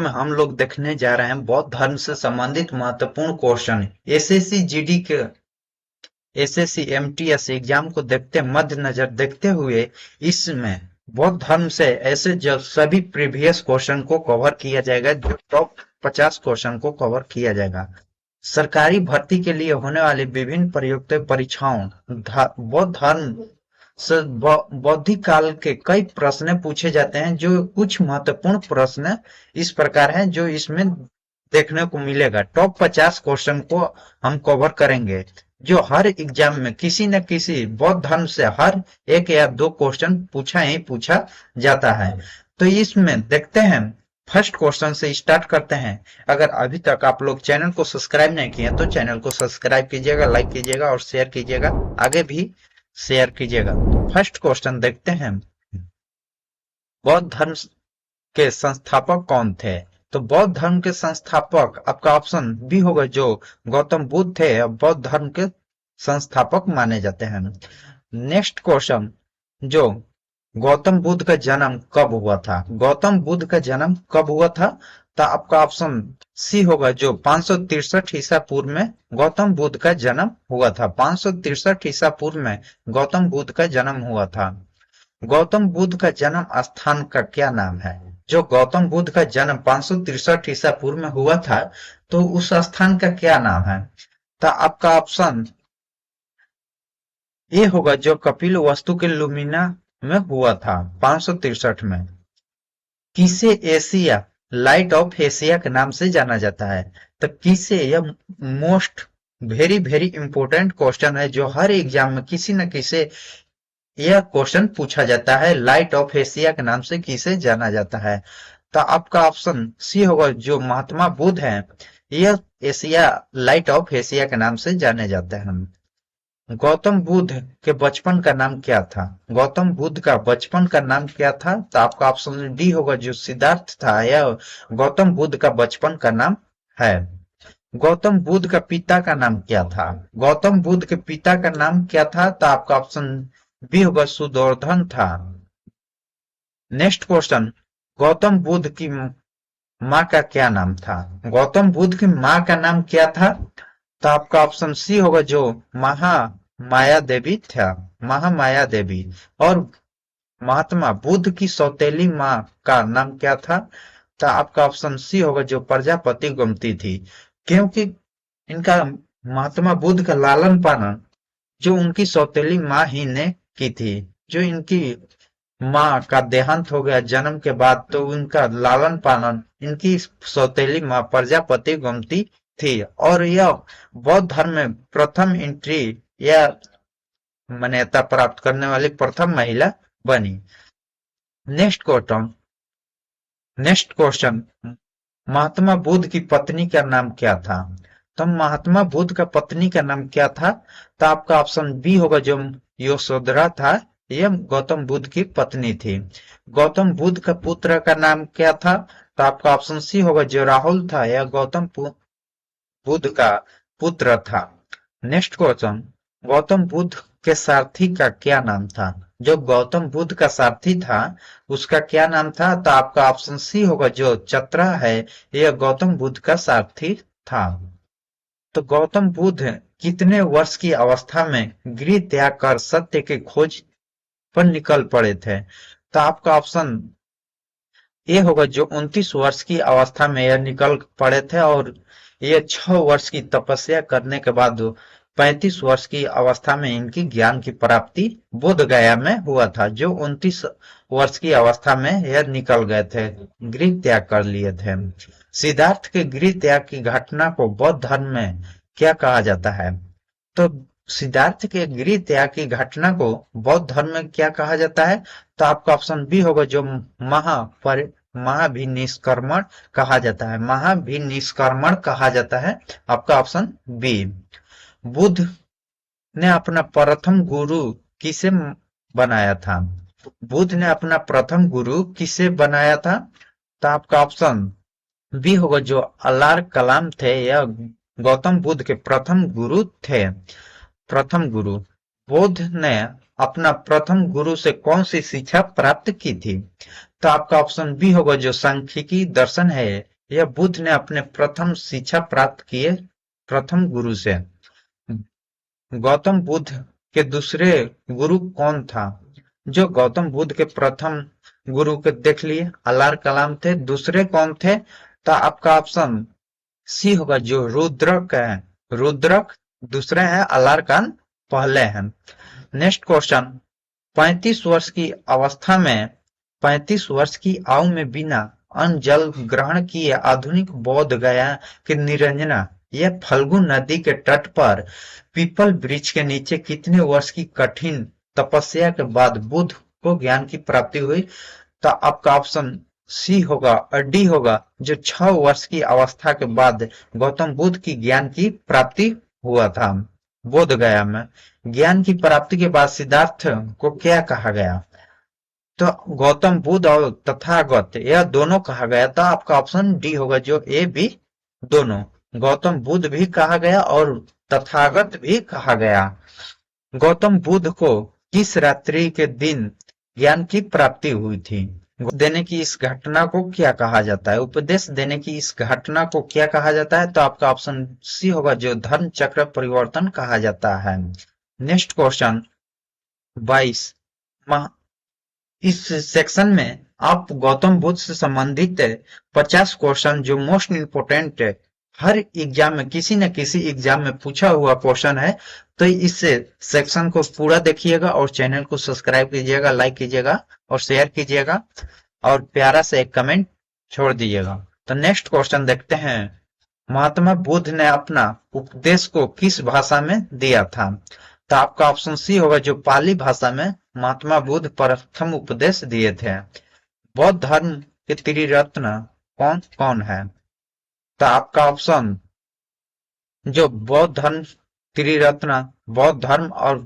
में हम लोग देखने जा रहे हैं बौद्ध धर्म से संबंधित महत्वपूर्ण क्वेश्चन। एसएससी जीडी के एसएससी एमटीएस एग्जाम को मद्देनजर देखते हुए इसमें बौद्ध धर्म से ऐसे जो सभी प्रीवियस क्वेश्चन को कवर किया जाएगा, जो टॉप 50 क्वेश्चन को कवर किया जाएगा। सरकारी भर्ती के लिए होने वाली विभिन्न प्रतियोगिता परीक्षाओं बौद्ध धर्म से बौद्धिक काल के कई प्रश्न पूछे जाते हैं। जो कुछ महत्वपूर्ण प्रश्न इस प्रकार हैं जो इसमें देखने को मिलेगा। टॉप 50 क्वेश्चन को हम कवर करेंगे, जो हर एग्जाम में किसी न किसी बौद्ध धर्म से हर एक या दो क्वेश्चन पूछा जाता है। तो इसमें देखते हैं, फर्स्ट क्वेश्चन से स्टार्ट करते हैं। अगर अभी तक आप लोग चैनल को सब्सक्राइब नहीं किए तो चैनल को सब्सक्राइब कीजिएगा, लाइक कीजिएगा और शेयर कीजिएगा, आगे भी शेयर कीजिएगा। तो फर्स्ट क्वेश्चन देखते हैं, बौद्ध धर्म के संस्थापक कौन थे? तो बौद्ध धर्म के संस्थापक आपका ऑप्शन बी होगा, जो गौतम बुद्ध थे, बौद्ध धर्म के संस्थापक माने जाते हैं। नेक्स्ट क्वेश्चन, जो गौतम बुद्ध का जन्म कब हुआ था? गौतम बुद्ध का जन्म कब हुआ था? तो आपका ऑप्शन सी होगा, जो 563 ईसा पूर्व में गौतम बुद्ध का जन्म हुआ था। 563 ईसा पूर्व में गौतम बुद्ध का जन्म हुआ था। गौतम बुद्ध का जन्म स्थान का क्या नाम है? जो गौतम बुद्ध का जन्म 563 ईसा पूर्व में हुआ था, तो उस स्थान का क्या नाम है? तो आपका ऑप्शन ए होगा, जो कपिल वस्तु के लुमिना में हुआ था 563 में। किसे एशिया लाइट ऑफ एशिया के नाम से जाना जाता है? तो किसे, यह most very very important question है, जो हर एग्जाम में किसी न किसी यह क्वेश्चन पूछा जाता है। लाइट ऑफ एशिया के नाम से किसे जाना जाता है? तो आपका ऑप्शन सी होगा, जो महात्मा बुद्ध हैं, यह एशिया लाइट ऑफ एशिया के नाम से जाने जाते हैं। गौतम बुद्ध के बचपन का नाम क्या था? गौतम बुद्ध का बचपन का नाम क्या था? तो आपका ऑप्शन डी होगा, जो सिद्धार्थ था, यह गौतम बुद्ध का बचपन का नाम है। गौतम बुद्ध का पिता का नाम क्या था? गौतम बुद्ध के पिता का नाम क्या था? तो आपका ऑप्शन बी होगा, सुदोधन था। नेक्स्ट क्वेश्चन, गौतम बुद्ध की माँ का क्या नाम था? गौतम बुद्ध की माँ का नाम क्या था? तो आपका ऑप्शन सी होगा, जो महामाया देवी था, महामाया देवी। और महात्मा बुद्ध की सौतेली माँ का नाम क्या था? तो आपका ऑप्शन सी होगा, जो प्रजापति गोमती थी। क्योंकि इनका महात्मा बुद्ध का लालन पालन जो उनकी सौतेली माँ ही ने की थी। जो इनकी माँ का देहांत हो गया जन्म के बाद, तो उनका लालन पालन इनकी सौतेली माँ प्रजापति गोमती थी। और यह बौद्ध धर्म में प्रथम एंट्री या मान्यता प्राप्त करने वाली प्रथम महिला बनी। नेक्स्ट क्वेश्चन, महात्मा बुद्ध की पत्नी का नाम क्या था? तो महात्मा बुद्ध का पत्नी का नाम क्या था? तो आपका ऑप्शन बी होगा, जो यशोधरा था, यह गौतम बुद्ध की पत्नी थी। गौतम बुद्ध का पुत्र का नाम क्या था? तो आपका ऑप्शन सी होगा, जो राहुल था, यह गौतम बुद्ध का पुत्र था। नेक्स्ट क्वेश्चन, गौतम बुद्ध के सारथी का क्या नाम था? जो गौतम बुद्ध का सारथी था उसका क्या नाम था? तो आपका ऑप्शन सी होगा, जो चतरा है, यह गौतम बुद्ध का सारथी था। तो गौतम बुद्ध कितने वर्ष की अवस्था में गृह त्याग कर सत्य की खोज पर निकल पड़े थे? तो आपका ऑप्शन ए होगा, जो 29 वर्ष की अवस्था में यह निकल पड़े थे। और ये 6 वर्ष की तपस्या करने के बाद 35 वर्ष की अवस्था में इनकी ज्ञान की प्राप्ति बोध गया में हुआ था। जो 29 वर्ष की अवस्था में यह निकल गए थे, गृह त्याग कर लिए थे। सिद्धार्थ के गृह त्याग की घटना को बौद्ध धर्म में क्या कहा जाता है? तो सिद्धार्थ के गृह त्याग की घटना को बौद्ध धर्म में क्या कहा जाता है? तो आपका ऑप्शन बी होगा, जो महाभिनिष्क्रमण कहा जाता है। महाभिनिष्क्रमण कहा जाता है, आपका ऑप्शन बी। बुद्ध ने अपना प्रथम गुरु किसे बनाया था? बुद्ध ने अपना प्रथम गुरु किसे बनाया था? तो आपका ऑप्शन बी होगा, जो अल्लाह कलाम थे, यह गौतम बुद्ध के प्रथम गुरु थे। प्रथम गुरु बुद्ध ने अपना प्रथम गुरु से कौन सी शिक्षा प्राप्त की थी? तो आपका ऑप्शन बी होगा जो सांख्यिकी दर्शन है, यह बुद्ध ने अपने प्रथम शिक्षा प्राप्त किए प्रथम गुरु से। गौतम बुद्ध के दूसरे गुरु कौन था? जो गौतम बुद्ध के प्रथम गुरु के देख लिए अलार कलाम थे। दूसरे कौन थे? तो आपका ऑप्शन सी होगा जो रुद्रक है। रुद्रक दूसरे हैं, अलार खान पहले हैं। नेक्स्ट क्वेश्चन, 35 वर्ष की अवस्था में 35 वर्ष की आयु में बिना अन्न जल ग्रहण किए आधुनिक बोध गया कि निरंजना यह फल्गु नदी के तट पर पीपल वृक्ष के नीचे कितने वर्ष की कठिन तपस्या के बाद बुद्ध को ज्ञान की प्राप्ति हुई? तो आपका ऑप्शन सी होगा और डी होगा जो 6 वर्ष की अवस्था के बाद गौतम बुद्ध की ज्ञान की प्राप्ति हुआ था बोध गया में। ज्ञान की प्राप्ति के बाद सिद्धार्थ को क्या कहा गया? तो गौतम बुद्ध और तथागत यह दोनों कहा गया था। आपका ऑप्शन डी होगा जो ए बी दोनों, गौतम बुद्ध भी कहा गया और तथागत भी कहा गया। गौतम बुद्ध को किस रात्रि के दिन ज्ञान की प्राप्ति हुई थी? देने की इस घटना को क्या कहा जाता है? उपदेश देने की इस घटना को क्या कहा जाता है? तो आपका ऑप्शन सी होगा जो धर्म चक्र परिवर्तन कहा जाता है। नेक्स्ट क्वेश्चन 22, इस सेक्शन में आप गौतम बुद्ध से संबंधित 50 क्वेश्चन जो मोस्ट इंपोर्टेंट हर एग्जाम में किसी न किसी एग्जाम में पूछा हुआ क्वेश्चन है, तो इस सेक्शन को पूरा देखिएगा और चैनल को सब्सक्राइब कीजिएगा, लाइक कीजिएगा और शेयर कीजिएगा और प्यारा से एक कमेंट छोड़ दीजिएगा। तो नेक्स्ट क्वेश्चन देखते हैं, महात्मा बुद्ध ने अपना उपदेश को किस भाषा में दिया था? तो आपका ऑप्शन सी होगा जो पाली भाषा में महात्मा बुद्ध प्रथम उपदेश दिए थे। बौद्ध धर्म के त्रिरत्न कौन कौन है? तो आपका ऑप्शन जो बौद्ध धर्म त्रिरत्न बौद्ध धर्म और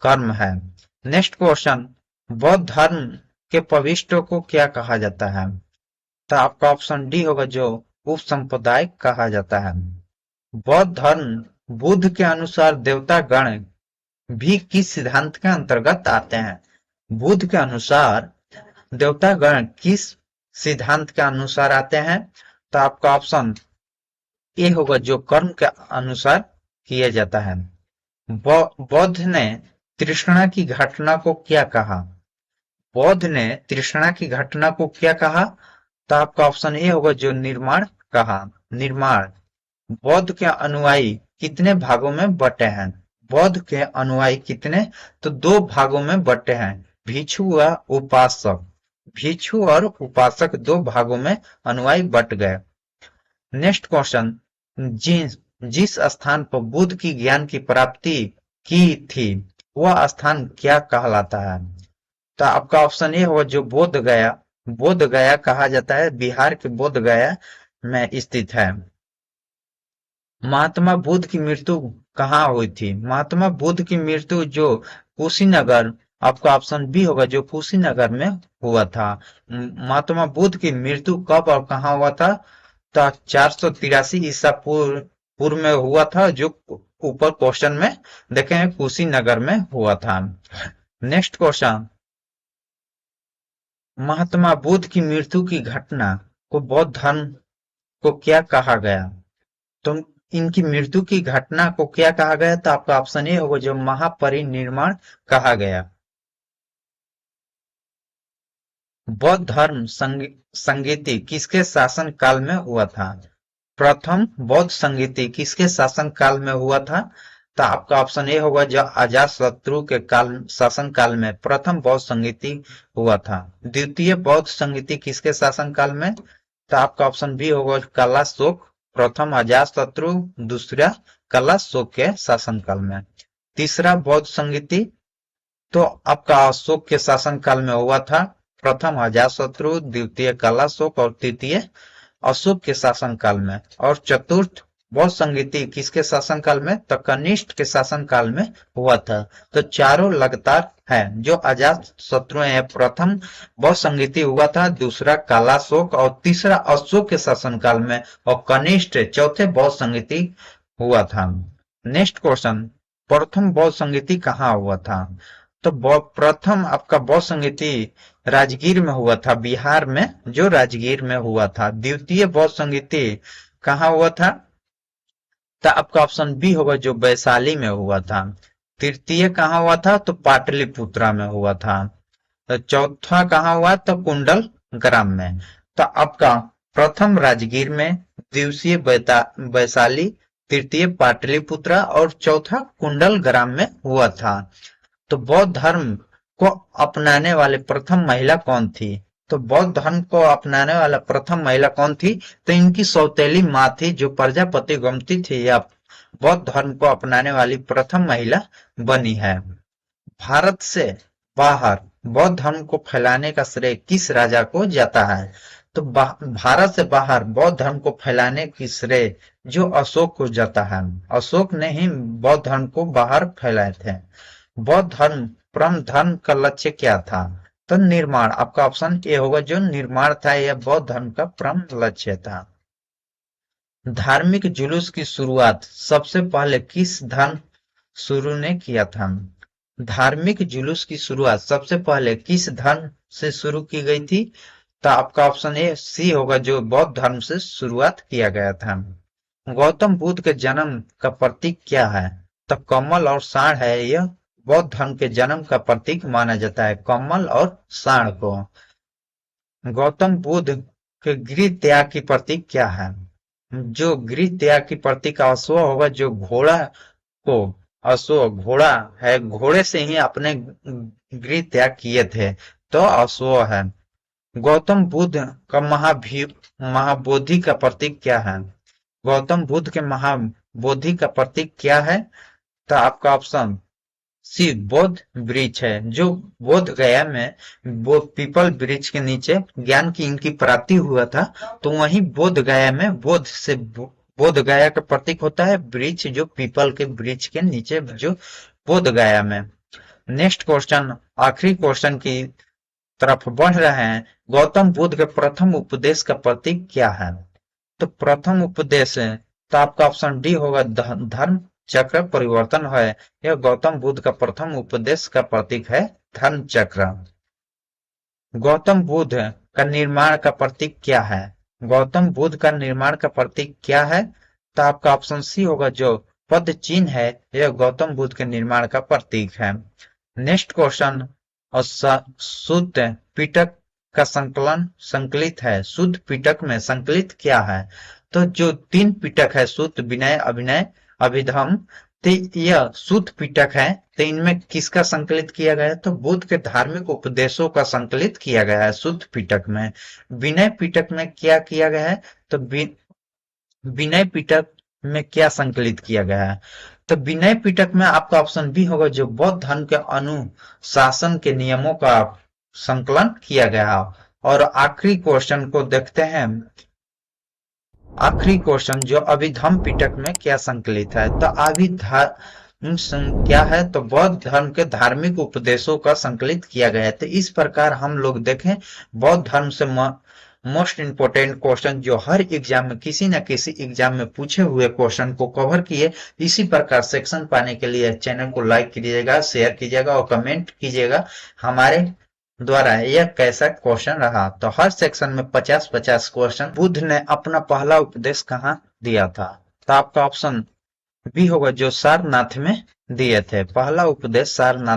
कर्म है। नेक्स्ट क्वेश्चन, बौद्ध धर्म के पविष्टों को क्या कहा जाता है? तो आपका ऑप्शन डी होगा जो उप संप्रदाय कहा जाता है। बौद्ध धर्म बुद्ध के अनुसार देवता गण भी किस सिद्धांत के अंतर्गत आते हैं? बुद्ध के अनुसार देवतागण किस सिद्धांत के अनुसार आते हैं? तो आपका ऑप्शन ए होगा जो कर्म के अनुसार किया जाता है। बौद्ध ने तृष्णा की घटना को क्या कहा? बौद्ध ने तृष्णा की घटना को क्या कहा? तो आपका ऑप्शन ए होगा जो निर्माण कहा। निर्माण। बौद्ध के अनुयायी कितने भागों में बटे हैं? बौद्ध के अनुयायी कितने? तो 2 भागों में बटे हैं, भिक्षु व उपासक। भिक्षु और उपासक 2 भागों में अनुयायी बट गए। नेक्स्ट क्वेश्चन, जिस स्थान पर बुद्ध की ज्ञान की प्राप्ति की थी वह स्थान क्या कहलाता है? तो आपका ऑप्शन ए होगा जो बोध गया। बोध गया कहा जाता है, बिहार के बोध गया में स्थित है। महात्मा बुद्ध की मृत्यु कहाँ हुई थी? महात्मा बुद्ध की मृत्यु जो कुशीनगर, आपका ऑप्शन बी होगा जो कुशीनगर में हुआ था। महात्मा बुद्ध की मृत्यु कब और कहाँ हुआ था? तो 483 ईसा पूर्व में हुआ था, जो ऊपर क्वेश्चन में देखें कुशीनगर में हुआ था। नेक्स्ट क्वेश्चन, महात्मा बुद्ध की मृत्यु की घटना को बौद्ध धर्म को क्या कहा गया? तो इनकी मृत्यु की घटना को क्या कहा गया? तो आपका ऑप्शन ए होगा जो महापरिनिर्वाण कहा गया। बौद्ध धर्म संगीति किसके शासन काल में हुआ था? प्रथम बौद्ध संगीति किसके शासन काल में हुआ था? तो आपका ऑप्शन ए होगा जो अजातशत्रु के शासन काल में प्रथम बौद्ध संगीति हुआ था। द्वितीय बौद्ध संगीति किसके शासन काल में? तो आपका ऑप्शन बी होगा कलाशोक। प्रथम अजातशत्रु, दूसरा कलाशोक के शासन काल में। तीसरा बौद्ध संगीति तो आपका अशोक के शासन काल में हुआ था। प्रथम अजातशत्रु, द्वितीय कलाशोक और तृतीय अशोक के शासन काल में। और चतुर्थ बौद्ध संगीति किसके शासन काल में? तो कनिष्ठ के शासन काल में हुआ था। तो चारों लगातार है जो अजातशत्रु है। प्रथम बौद्ध संगीति हुआ था, दूसरा कालाशोक और तीसरा अशोक के शासन काल में, और कनिष्ठ चौथे बौद्ध संगीति हुआ था। नेक्स्ट क्वेश्चन, प्रथम बौद्ध संगीति कहाँ हुआ था? तो प्रथम आपका बौद्ध संगीति राजगीर में हुआ था, बिहार में जो राजगीर में हुआ था। द्वितीय बौद्ध संगीति कहाँ हुआ था? तो आपका ऑप्शन बी होगा जो वैशाली में हुआ था। तृतीय कहाँ हुआ था? तो पाटलिपुत्रा में हुआ था। तो चौथा कहाँ हुआ? तो कुंडल ग्राम में। तो आपका प्रथम राजगीर में, द्वितीय वैशाली, तृतीय पाटलिपुत्रा और चौथा कुंडल ग्राम में हुआ था। तो बौद्ध धर्म को अपनाने वाले प्रथम महिला कौन थी? तो बौद्ध धर्म को अपनाने वाला प्रथम महिला कौन थी? तो इनकी सौतेली माँ थी जो प्रजापति गोमती थी, या बौद्ध धर्म को अपनाने वाली प्रथम महिला बनी है। भारत से बाहर बौद्ध धर्म को फैलाने का श्रेय किस राजा को जाता है? तो भारत से बाहर बौद्ध धर्म को फैलाने की श्रेय जो अशोक को जाता है। अशोक ने ही बौद्ध धर्म को बाहर फैलाए थे। बौद्ध धर्म परम धर्म का लक्ष्य क्या था? तो निर्माण। आपका ऑप्शन ए होगा जो निर्माण था, यह बौद्ध धर्म का परम लक्ष्य था। धार्मिक जुलूस की शुरुआत सबसे पहले किस धर्म शुरू ने किया था? धार्मिक जुलूस की शुरुआत सबसे पहले किस धर्म से शुरू की गई थी? तो आपका ऑप्शन ए सी होगा जो बौद्ध धर्म से शुरुआत किया गया था। गौतम बुद्ध के जन्म का प्रतीक क्या है? तो कमल और साढ़ है। यह बौद्ध धर्म के जन्म का प्रतीक माना जाता है, कमल और साढ़ को। गौतम बुद्ध के गृह त्याग की प्रतीक क्या है? जो गृह त्याग की प्रतीक अश्व होगा, जो घोड़ा को, अश्व घोड़ा है, घोड़े से ही अपने गृह त्याग किए थे, तो अश्व है। गौतम बुद्ध का महाबोधि का प्रतीक क्या है? गौतम बुद्ध के महाबोधि का प्रतीक क्या है? तो आपका ऑप्शन सी बोध वृक्ष है। जो बोध गया में वो पीपल वृक्ष के नीचे ज्ञान की इनकी प्राप्ति हुआ था, तो वहीं बोध गया में बोध गया का प्रतीक होता है वृक्ष, जो पीपल के वृक्ष के नीचे जो बोध गया में। नेक्स्ट क्वेश्चन, आखिरी क्वेश्चन की तरफ बढ़ रहे हैं। गौतम बुद्ध के प्रथम उपदेश का प्रतीक क्या है? तो प्रथम उपदेश है, तो आपका ऑप्शन डी होगा धर्म चक्र परिवर्तन है। यह गौतम बुद्ध का प्रथम उपदेश का प्रतीक है, धर्म चक्र। गौतम बुद्ध का निर्माण का प्रतीक क्या है? गौतम बुद्ध का निर्माण का प्रतीक क्या है? तो आपका ऑप्शन सी होगा जो पद चिन्ह है, यह गौतम बुद्ध के निर्माण का प्रतीक है। नेक्स्ट क्वेश्चन, शुद्ध पिटक का संकलित है। शुद्ध पिटक में संकलित क्या है? तो जो 3 पिटक है, शुद्ध, विनय, अभिनय, अभिधम, तो यह शुद्ध पिटक है। तो इनमें किसका संकलित किया गया है? तो बुद्ध के धार्मिक उपदेशों का संकलित किया गया है शुद्ध पिटक में। विनय पिटक में क्या किया गया है? तो विनय पिटक में क्या संकलित किया गया है? तो विनय पिटक में आपका ऑप्शन बी होगा जो बौद्ध धर्म के अनुशासन के नियमों का संकलन किया गया। और आखिरी क्वेश्चन को देखते हैं। आखिरी क्वेश्चन जो अभिधम पिटक में क्या संकलित है? तो अभिधम क्या है? तो बौद्ध धर्म के धार्मिक उपदेशों का संकलित किया गया है। तो इस प्रकार हम लोग देखें बौद्ध धर्म से मोस्ट इंपोर्टेंट क्वेश्चन जो हर एग्जाम में, किसी न किसी एग्जाम में पूछे हुए क्वेश्चन को कवर किए। इसी प्रकार सेक्शन पाने के लिए चैनल को लाइक कीजिएगा, शेयर कीजिएगा और कमेंट कीजिएगा हमारे द्वारा यह कैसा क्वेश्चन रहा। तो हर सेक्शन में 50-50 क्वेश्चन। बुद्ध ने अपना पहला उपदेश कहाँ दिया था? तो आपका ऑप्शन बी होगा जो सारनाथ में दिए थे। पहला उपदेश सारनाथ